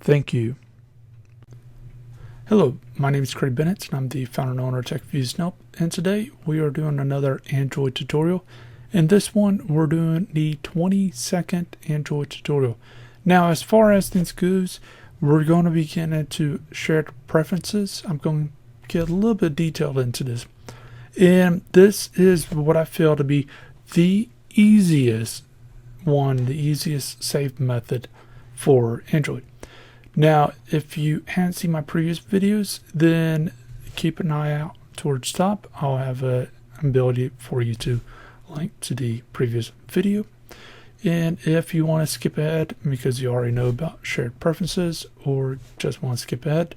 Thank you. Hello, my name is Craig Bennett, and I'm the founder and owner of TechViews, and today we are doing another Android tutorial. In this one, we're doing the 20-second Android tutorial. Now, as far as things goes, we're going to be getting into shared preferences. I'm going to get a little bit detailed into this. And this is what I feel to be the easiest save method for Android. Now, if you haven't seen my previous videos, then keep an eye out towards the top. I'll have an ability for you to link to the previous video. And if you want to skip ahead because you already know about shared preferences or just want to skip ahead,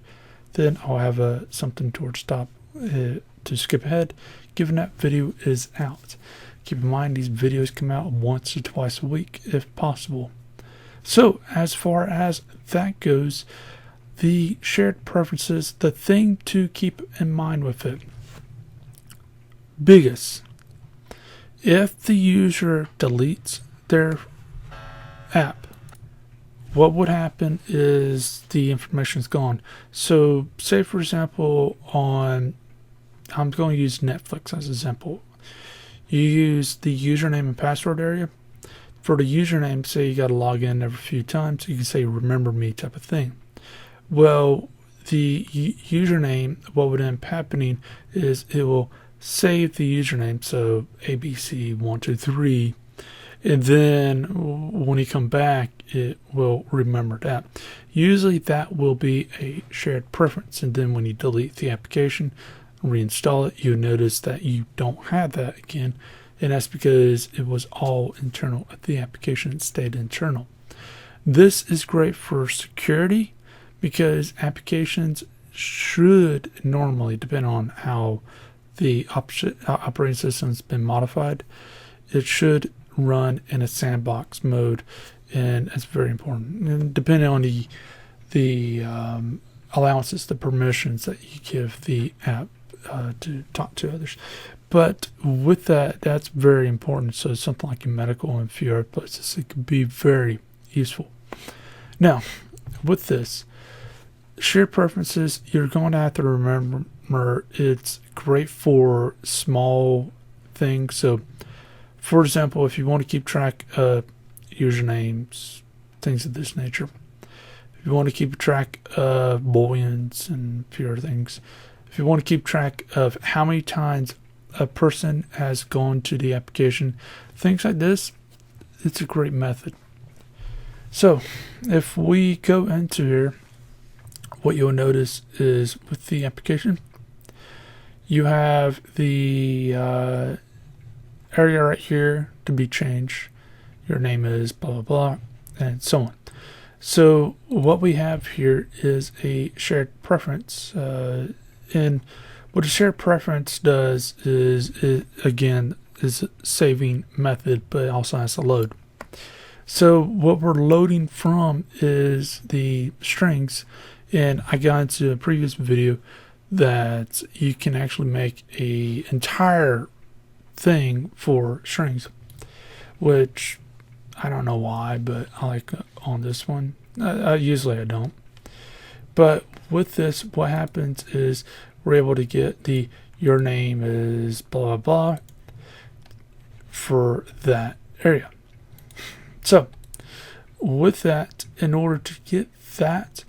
then I'll have something towards the top to skip ahead, given that video is out. Keep in mind these videos come out once or twice a week if possible. So as far as that goes, the shared preferences, the thing to keep in mind with it, biggest, if the user deletes their app, what would happen is the information is gone. So say for example I'm going to use Netflix as an example. You use the username and password area. For the username, say you got to log in every few times, you can say remember me type of thing. Well, the username, what would end up happening is it will save the username, so ABC123, and then when you come back, it will remember that. Usually that will be a shared preference, and then when you delete the application, reinstall it, you notice that you don't have that again. And that's because it was all internal. The application stayed internal. This is great for security because applications should normally, depend on how the operating system has been modified, it should run in a sandbox mode, and that's very important. And depending on the allowances, the permissions that you give the app to talk to others. But with that, that's very important. So something like in medical and a few other places, it could be very useful. Now, with this, shared preferences, you're going to have to remember it's great for small things. So, for example, if you want to keep track of usernames, things of this nature, if you want to keep track of booleans and a few other things, if you want to keep track of how many times a person has gone to the application, things like this, it's a great method. So if we go into here, what you'll notice is with the application, you have the area right here to be changed. Your name is blah blah blah, and so on. So what we have here is a shared preference, and what a shared preference does is, it again is a saving method, but it also has to load. So what we're loading from is the strings, and I got into a previous video that you can actually make a entire thing for strings, which I don't know why, but I like on this one. Usually I don't. But with this, what happens is we're able to get your name is blah blah blah for that area. So with that, in order to get that,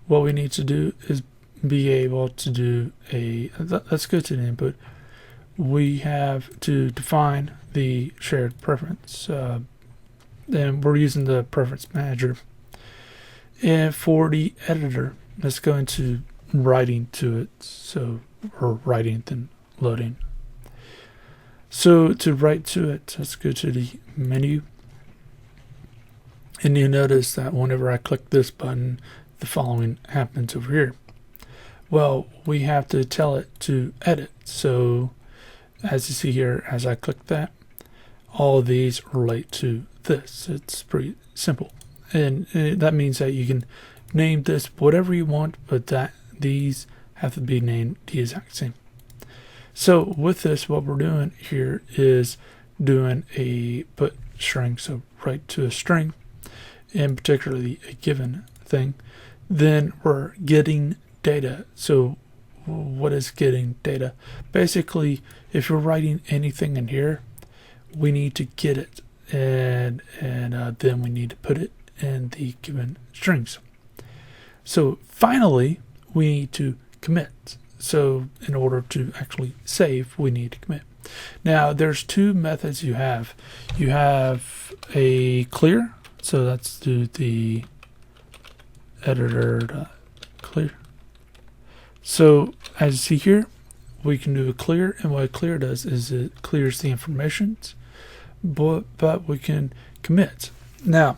what we need to do is be able to do let's go to the input. We have to define the shared preference, and we're using the preference manager. And for the editor, let's go into writing to it. So we're writing then loading. So to write to it, let's go to the menu, and you notice that whenever I click this button, the following happens over here. Well, we have to tell it to edit. So as you see here, as I click that, all of these relate to this. It's pretty simple, and that means that you can name this whatever you want, but that these have to be named the exact same. So with this, what we're doing here is doing a put string, so write to a string, and particularly a given thing. then we're getting data. So what is getting data? Basically, if you're writing anything in here, we need to get it, and then we need to put it in the given strings. So finally, we need to commit. So in order to actually save, we need to commit. Now there's two methods you have. You have a clear, so let's do the editor clear. So as you see here, we can do a clear, and what a clear does is it clears the information, but we can commit. Now,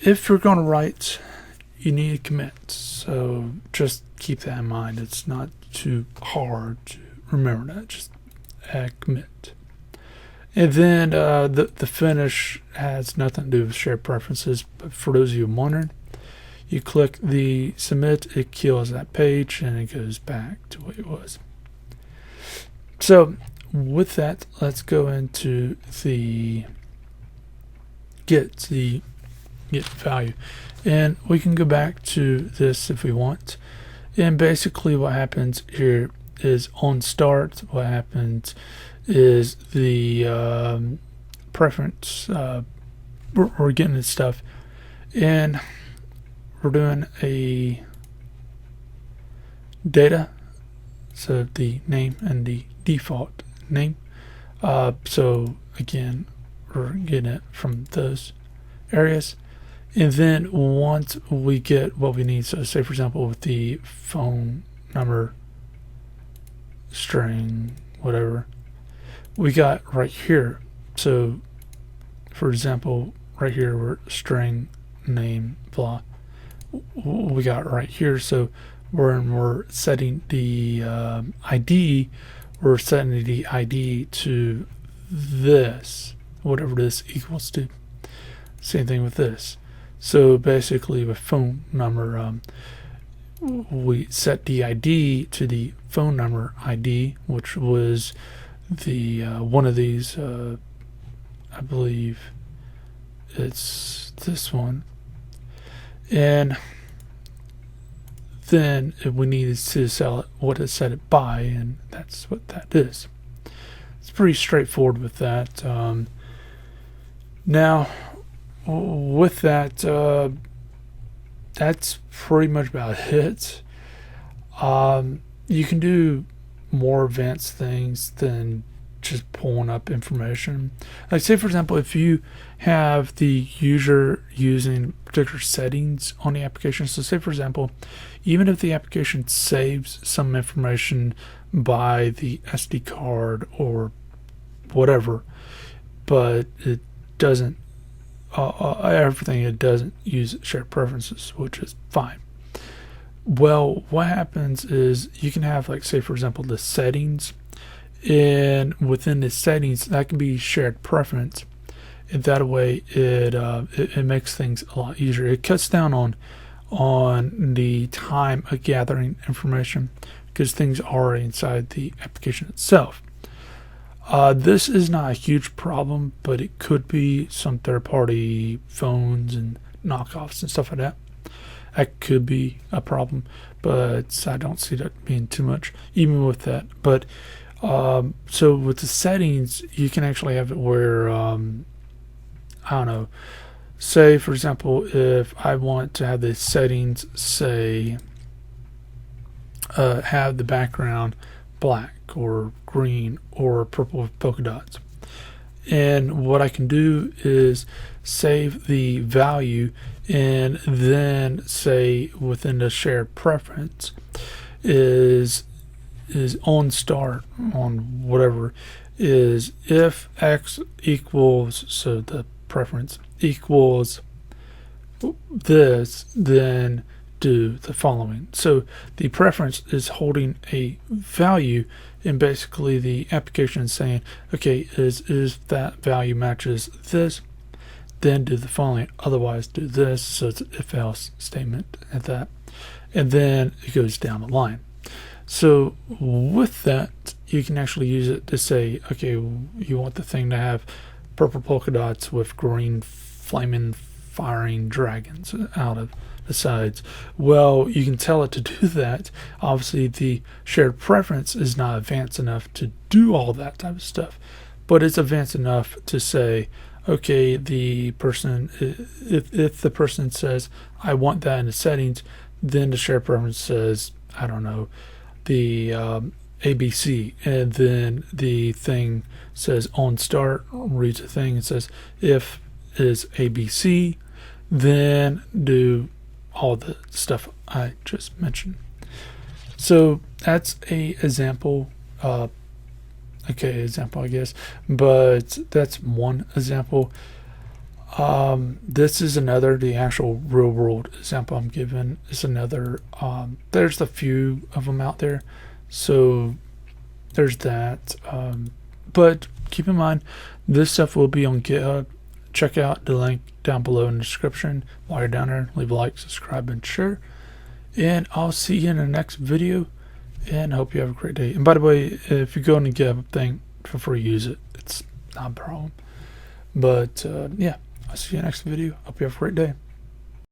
if you're going to write, you need to commit. So just keep that in mind. It's not too hard to remember that. Just add commit. And then the finish has nothing to do with shared preferences, but for those of you wondering, you click the submit, it kills that page, and it goes back to what it was. So with that, let's go into the get value, and we can go back to this if we want. And basically what happens here is on start, what happens is the preference, we're getting this stuff, and we're doing a data, so the name and the default name. So again, we're getting it from those areas. And then once we get what we need, so say for example with the phone number string, whatever, we got right here. So for example, right here, we're string name blah, we got right here. So we're setting the ID, we're setting the ID to this, whatever this equals to. Same thing with this. So basically with phone number, we set the ID to the phone number ID, which was the one of these, I believe it's this one. And then we needed to sell it what to set it by, and that's what that is. It's pretty straightforward with that. Now with that, that's pretty much about it. You can do more advanced things than just pulling up information. Like say for example, if you have the user using particular settings on the application, so say for example, even if the application saves some information by the SD card or whatever, but it doesn't everything, it doesn't use shared preferences, which is fine. Well, what happens is you can have, like say for example, the settings, and within the settings that can be shared preference, and that way it makes things a lot easier. It cuts down on the time of gathering information because things are inside the application itself. This is not a huge problem, but it could be some third-party phones and knockoffs and stuff like that. That could be a problem, but I don't see that being too much, even with that. But so with the settings, you can actually have it where, I don't know, say for example, if I want to have the settings say have the background black or green or purple with polka dots, and what I can do is save the value and then say within the shared preference is on start on whatever is if x equals, so the preference equals this, then do the following. So the preference is holding a value, and basically the application is saying, okay, is that value matches this, then do the following, otherwise do this. So it's an if else statement at that, and then it goes down the line. So with that, you can actually use it to say, okay, you want the thing to have purple polka dots with green flaming firing dragons out of the sides. Well, you can tell it to do that. Obviously, the shared preference is not advanced enough to do all that type of stuff, but it's advanced enough to say, okay, the person, if the person says, I want that in the settings, then the shared preference says, I don't know, the ABC, and then the thing says on start, reads the thing and says, if is ABC, then do all the stuff I just mentioned. So that's a example, example, I guess, but that's one example. This is another, the actual real world example I'm giving is another. There's a few of them out there, so there's that. But keep in mind, this stuff will be on GitHub. Check out the link down below in the description. While you're down there, leave a like, subscribe, and share. And I'll see you in the next video. And I hope you have a great day. And by the way, if you go in the GitHub thing, feel free to use it. It's not a problem. But yeah, I'll see you in the next video. Hope you have a great day.